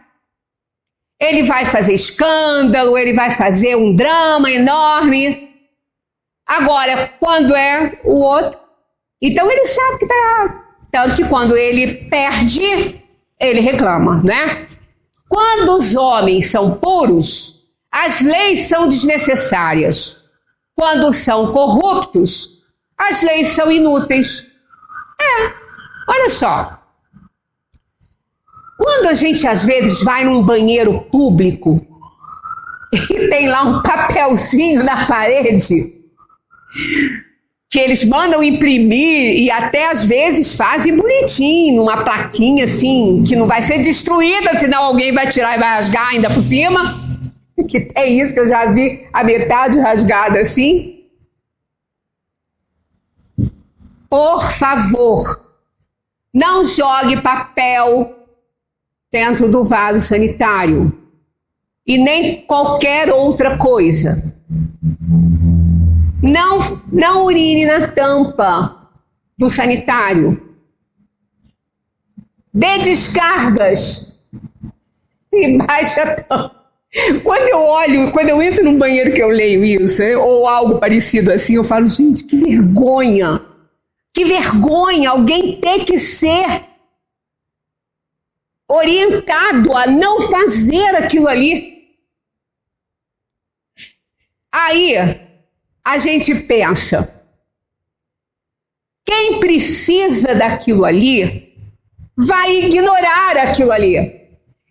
Ele vai fazer escândalo, ele vai fazer um drama enorme. Agora, quando é o outro, então ele sabe que está errado. Tanto que quando ele perde, ele reclama, né? Quando os homens são puros, as leis são desnecessárias. Quando são corruptos, as leis são inúteis. Olha só. Quando a gente às vezes vai num banheiro público e tem lá um papelzinho na parede que eles mandam imprimir e até às vezes fazem bonitinho, numa plaquinha assim, que não vai ser destruída, senão alguém vai tirar e vai rasgar ainda por cima. Que tem isso, que eu já vi a metade rasgada assim. Por favor, não jogue papel dentro do vaso sanitário e nem qualquer outra coisa. Não urine na tampa do sanitário. Dê descargas e baixe a tampa. Quando eu entro num banheiro que eu leio isso, ou algo parecido assim, eu falo, gente, que vergonha! Que vergonha alguém ter que ser orientado a não fazer aquilo ali. Aí, a gente pensa, quem precisa daquilo ali, vai ignorar aquilo ali.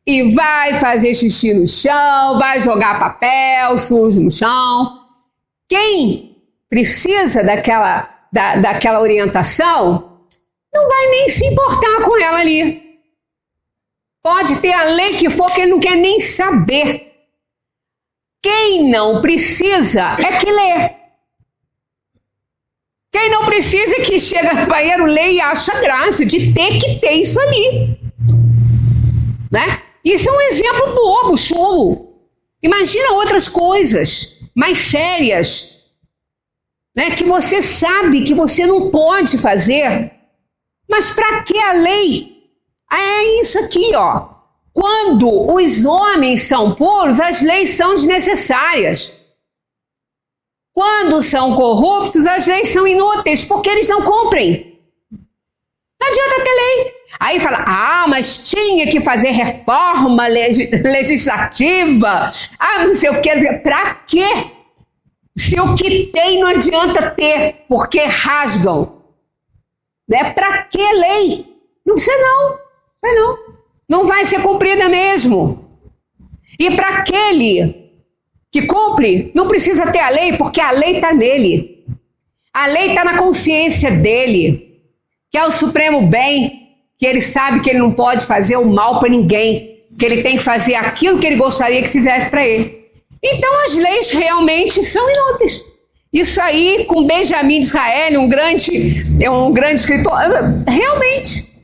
E vai fazer xixi no chão, vai jogar papel sujo no chão. Quem precisa daquela orientação, não vai nem se importar com ela ali. Pode ter a lei que for, que ele não quer nem saber. Quem não precisa é que lê. Quem não precisa é que chega no banheiro, lê e acha graça de ter que ter isso ali. Né? Isso é um exemplo bobo, chulo. Imagina outras coisas mais sérias, né, que você sabe que você não pode fazer. Mas para que a lei? É isso aqui, ó. Quando os homens são puros, as leis são desnecessárias. Quando são corruptos, as leis são inúteis, porque eles não cumprem. Não adianta ter lei. Aí fala, mas tinha que fazer reforma legislativa. Não sei o que. Pra quê? Se o que tem não adianta ter, porque rasgam. Né? Pra que lei? Não precisa não. Não vai ser cumprida mesmo. E para aquele que cumpre, não precisa ter a lei, porque a lei está nele. A lei está na consciência dele, que é o supremo bem, que ele sabe que ele não pode fazer o mal para ninguém, que ele tem que fazer aquilo que ele gostaria que fizesse para ele. Então as leis realmente são inúteis. Isso aí, com Benjamin Disraeli, um grande escritor, realmente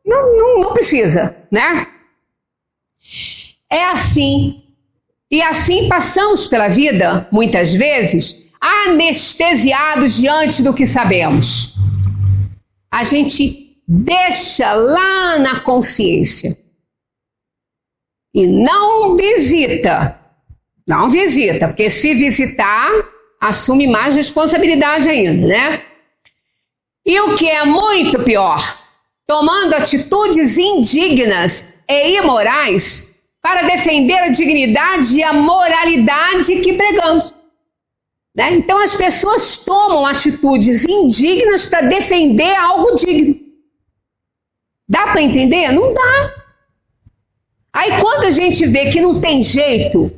não precisa, né? É assim. E assim passamos pela vida, muitas vezes, anestesiados diante do que sabemos. A gente deixa lá na consciência e não visita, porque se visitar, assume mais responsabilidade ainda, né? E o que é muito pior, tomando atitudes indignas e imorais para defender a dignidade e a moralidade que pregamos. Né? Então as pessoas tomam atitudes indignas para defender algo digno. Dá para entender? Não dá. Aí quando a gente vê que não tem jeito,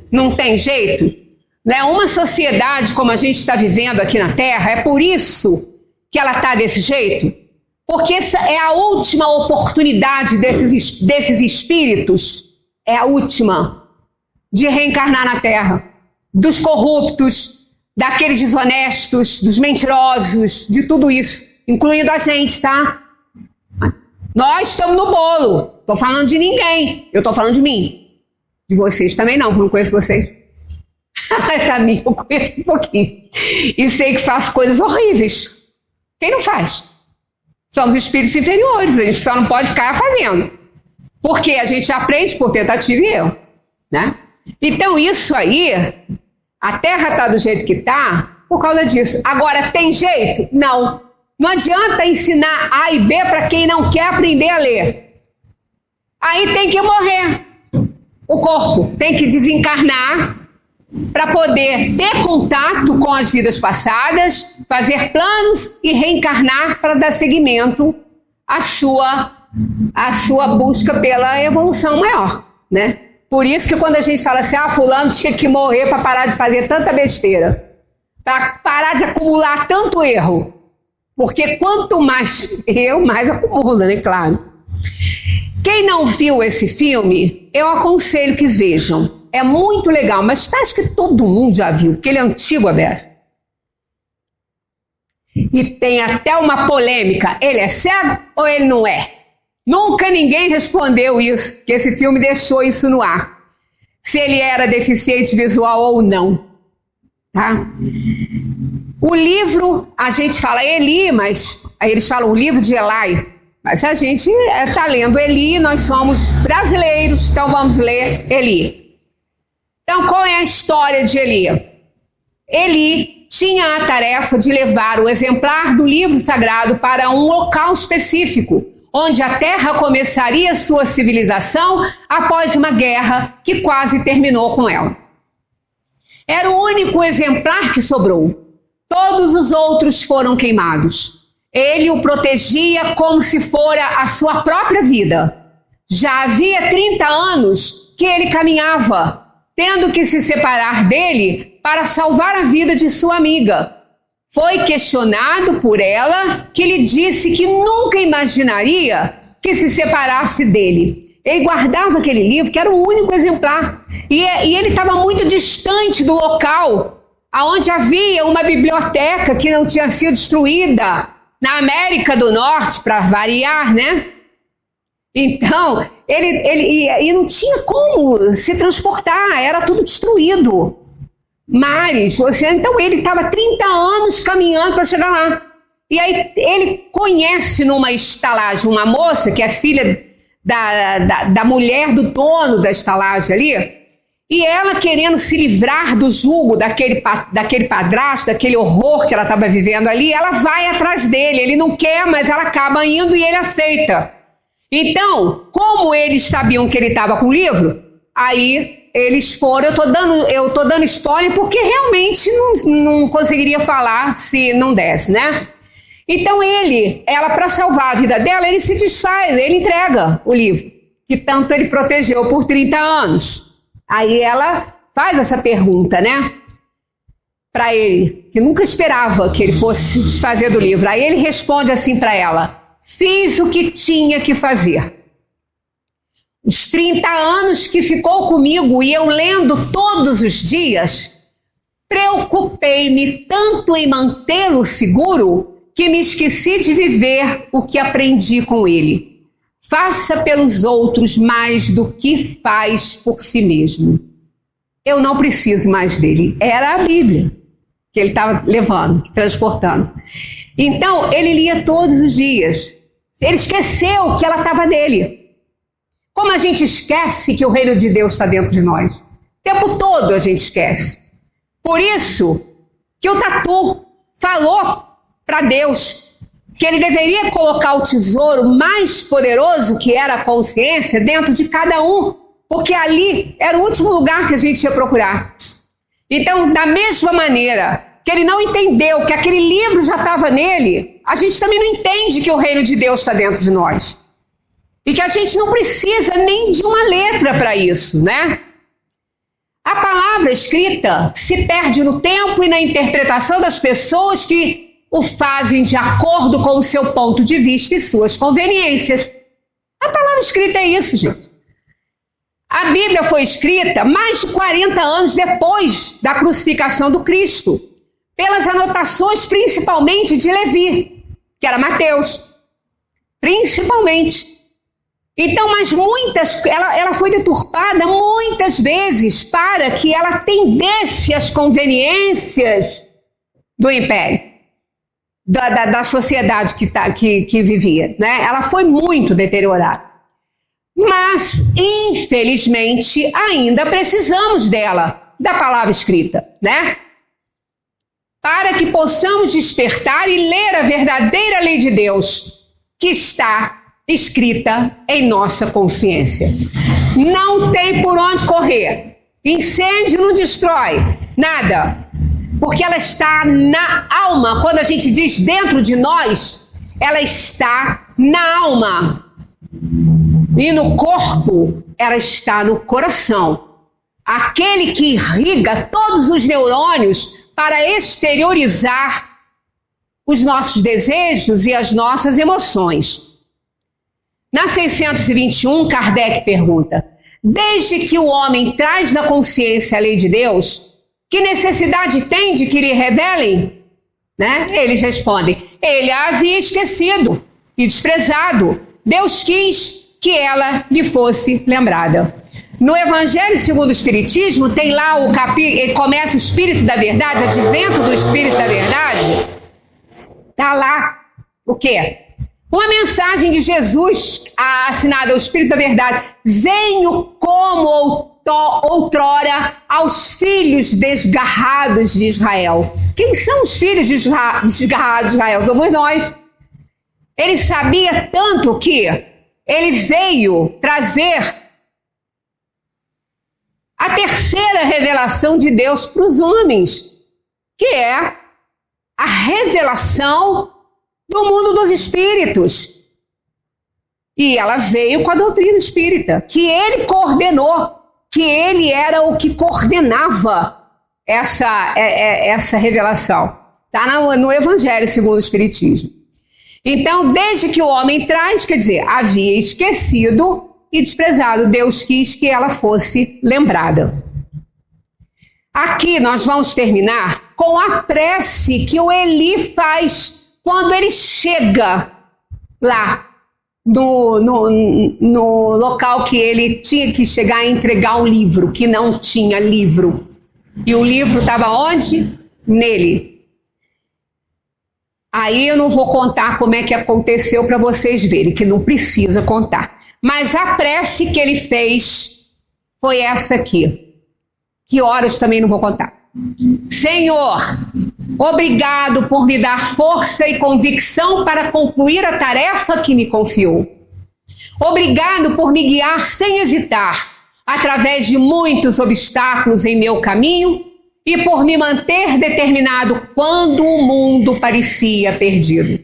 né, uma sociedade como a gente está vivendo aqui na Terra, é por isso que ela está desse jeito, porque essa é a última oportunidade desses espíritos, é a última, de reencarnar na Terra, dos corruptos, daqueles desonestos, dos mentirosos, de tudo isso, incluindo a gente, tá? Nós estamos no bolo, estou falando de ninguém, eu estou falando de mim, de vocês também não, porque eu não conheço vocês. Essa minha eu conheço um pouquinho. E sei que faço coisas horríveis. Quem não faz? Somos espíritos inferiores, a gente só não pode ficar fazendo. Porque a gente aprende por tentativa e erro, né? Então isso aí, a Terra está do jeito que está por causa disso. Agora, tem jeito? Não. Não adianta ensinar A e B para quem não quer aprender a ler. Aí tem que morrer. O corpo tem que desencarnar para poder ter contato com as vidas passadas, fazer planos e reencarnar para dar seguimento à sua busca pela evolução maior, né? Por isso que quando a gente fala assim, fulano tinha que morrer para parar de fazer tanta besteira, para parar de acumular tanto erro, porque quanto mais erro, mais acumula, né? Claro. Quem não viu esse filme, eu aconselho que vejam. É muito legal, mas acho que todo mundo já viu, porque ele é antigo, a beça. E tem até uma polêmica, ele é cego ou ele não é? Nunca ninguém respondeu isso, que esse filme deixou isso no ar. Se ele era deficiente visual ou não. Tá? O livro, a gente fala Eli, mas aí eles falam o livro de Eli. Mas a gente está lendo Eli, nós somos brasileiros, então vamos ler Eli. Então, qual é a história de Eli? Eli tinha a tarefa de levar o exemplar do livro sagrado para um local específico, onde a Terra começaria sua civilização após uma guerra que quase terminou com ela. Era o único exemplar que sobrou. Todos os outros foram queimados. Ele o protegia como se fora a sua própria vida. Já havia 30 anos que ele caminhava, tendo que se separar dele para salvar a vida de sua amiga. Foi questionado por ela, que lhe disse que nunca imaginaria que se separasse dele. Ele guardava aquele livro, que era o único exemplar. E ele estava muito distante do local onde havia uma biblioteca que não tinha sido destruída, na América do Norte, para variar, né? Então, ele não tinha como se transportar, era tudo destruído. Mares, então ele estava 30 anos caminhando para chegar lá. E aí ele conhece numa estalagem uma moça que é filha da mulher do dono da estalagem ali, e ela querendo se livrar do jugo daquele padrasto, daquele horror que ela estava vivendo ali, ela vai atrás dele, ele não quer, mas ela acaba indo e ele aceita. Então, como eles sabiam que ele estava com o livro, aí eles foram, eu tô dando spoiler porque realmente não conseguiria falar se não desse, né? Então ela para salvar a vida dela, ele se desfaz, ele entrega o livro, que tanto ele protegeu por 30 anos. Aí ela faz essa pergunta, né? Para ele, que nunca esperava que ele fosse se desfazer do livro. Aí ele responde assim para ela: fiz o que tinha que fazer. Os 30 anos que ficou comigo e eu lendo todos os dias, preocupei-me tanto em mantê-lo seguro que me esqueci de viver o que aprendi com ele. Faça pelos outros mais do que faz por si mesmo. Eu não preciso mais dele. Era a Bíblia que ele estava levando, transportando. Então, ele lia todos os dias. Ele esqueceu que ela estava nele. Como a gente esquece que o reino de Deus está dentro de nós? O tempo todo a gente esquece. Por isso que o Tatu falou para Deus que ele deveria colocar o tesouro mais poderoso, que era a consciência, dentro de cada um, porque ali era o último lugar que a gente ia procurar. Então, da mesma maneira que ele não entendeu que aquele livro já estava nele, a gente também não entende que o reino de Deus está dentro de nós. E que a gente não precisa nem de uma letra para isso, né? A palavra escrita se perde no tempo e na interpretação das pessoas que o fazem de acordo com o seu ponto de vista e suas conveniências. A palavra escrita é isso, gente. A Bíblia foi escrita mais de 40 anos depois da crucificação do Cristo, pelas anotações principalmente de Levi, que era Mateus, principalmente. Então, mas ela foi deturpada muitas vezes para que ela atendesse às conveniências do império, da sociedade que vivia, né? Ela foi muito deteriorada. Mas, infelizmente, ainda precisamos dela, da palavra escrita, né? Para que possamos despertar e ler a verdadeira lei de Deus, que está escrita em nossa consciência. Não tem por onde correr. Incêndio não destrói nada, porque ela está na alma. Quando a gente diz dentro de nós, ela está na alma. E no corpo, ela está no coração. Aquele que irriga todos os neurônios para exteriorizar os nossos desejos e as nossas emoções. Na 621, Kardec pergunta: desde que o homem traz na consciência a lei de Deus, que necessidade tem de que lhe revelem? Né? Eles respondem: ele a havia esquecido e desprezado. Deus quis que ela lhe fosse lembrada. No Evangelho segundo o Espiritismo, tem lá o capítulo, começa o Espírito da Verdade, advento do Espírito da Verdade. Está lá o quê? Uma mensagem de Jesus assinada ao Espírito da Verdade. Venho como outrora aos filhos desgarrados de Israel. Quem são os filhos desgarrados de Israel? Somos nós. Ele sabia tanto que ele veio trazer a terceira revelação de Deus para os homens, que é a revelação do mundo dos espíritos. E ela veio com a doutrina espírita, que ele coordenou, que ele era o que coordenava essa revelação. Está no Evangelho segundo o Espiritismo. Então, desde que o homem traz, quer dizer, havia esquecido e desprezado, Deus quis que ela fosse lembrada. Aqui nós vamos terminar com a prece que o Eli faz quando ele chega lá no local que ele tinha que chegar e entregar um livro, que não tinha livro. E o livro estava onde? Nele. Aí eu não vou contar como é que aconteceu para vocês verem, que não precisa contar. Mas a prece que ele fez foi essa aqui. Que horas também não vou contar. Senhor, obrigado por me dar força e convicção para concluir a tarefa que me confiou. Obrigado por me guiar sem hesitar, através de muitos obstáculos em meu caminho, e por me manter determinado quando o mundo parecia perdido.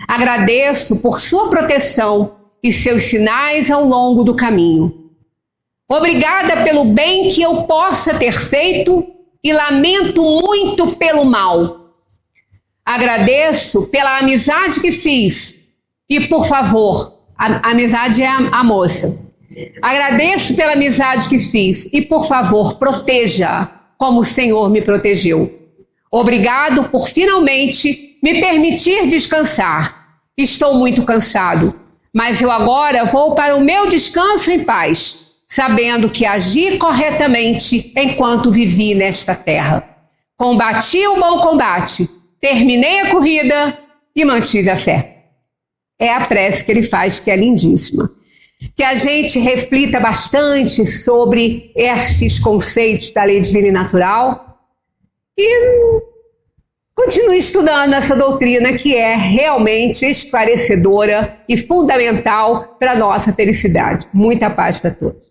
Agradeço por sua proteção e seus sinais ao longo do caminho. Obrigada pelo bem que eu possa ter feito e lamento muito pelo mal. Agradeço pela amizade que fiz e, por favor, a amizade é a moça. Agradeço pela amizade que fiz e, por favor, proteja como o Senhor me protegeu. Obrigado por finalmente me permitir descansar. Estou muito cansado, mas eu agora vou para o meu descanso em paz, sabendo que agi corretamente enquanto vivi nesta terra. Combati o bom combate, terminei a corrida e mantive a fé. É a prece que ele faz, que é lindíssima. Que a gente reflita bastante sobre esses conceitos da lei divina e natural e continue estudando essa doutrina que é realmente esclarecedora e fundamental para a nossa felicidade. Muita paz para todos.